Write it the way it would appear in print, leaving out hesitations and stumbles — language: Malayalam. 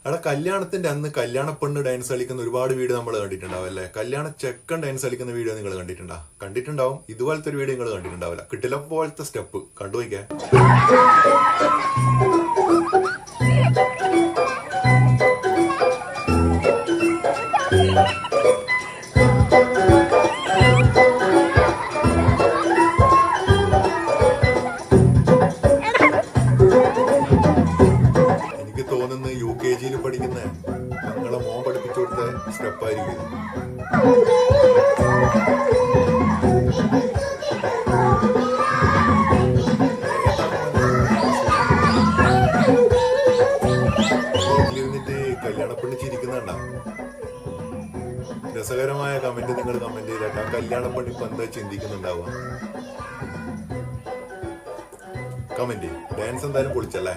അവിടെ കല്യാണത്തിന്റെ അന്ന് കല്യാണ പെണ്ണ് ഡാൻസ് കളിക്കുന്ന ഒരുപാട് വീഡിയോ നമ്മൾ കണ്ടിട്ടുണ്ടാവും അല്ലേ? കല്യാണ ചെക്കൻ ഡാൻസ് കളിക്കുന്ന വീഡിയോ നിങ്ങൾ കണ്ടിട്ടുണ്ടാവും. ഇതുപോലത്തെ ഒരു വീഡിയോ നിങ്ങൾ കണ്ടിട്ടുണ്ടാവില്ല. കിട്ടില്ല പോലത്തെ സ്റ്റെപ്പ് കണ്ടുപോയിക്കേ. എനിക്ക് തോന്നുന്നു UKG പഠിക്കുന്ന ഞങ്ങളെ മോൻ പഠിപ്പിച്ചു കൊടുത്ത സ്റ്റെപ്പായിരിക്കും. ഇരുന്നിട്ട് കല്യാണപ്പെണ്ണ് ചിരിക്കുന്നുണ്ടാ. രസകരമായ കമന്റ് നിങ്ങൾ കമന്റ് ചെയ്തേക്കാം. കല്യാണപ്പെണ്ണ് ഇപ്പൊ എന്താ ചിന്തിക്കുന്നുണ്ടാവുക? കമന്റ് ഡാൻസ് എന്തായാലും പൊളിച്ചല്ലേ?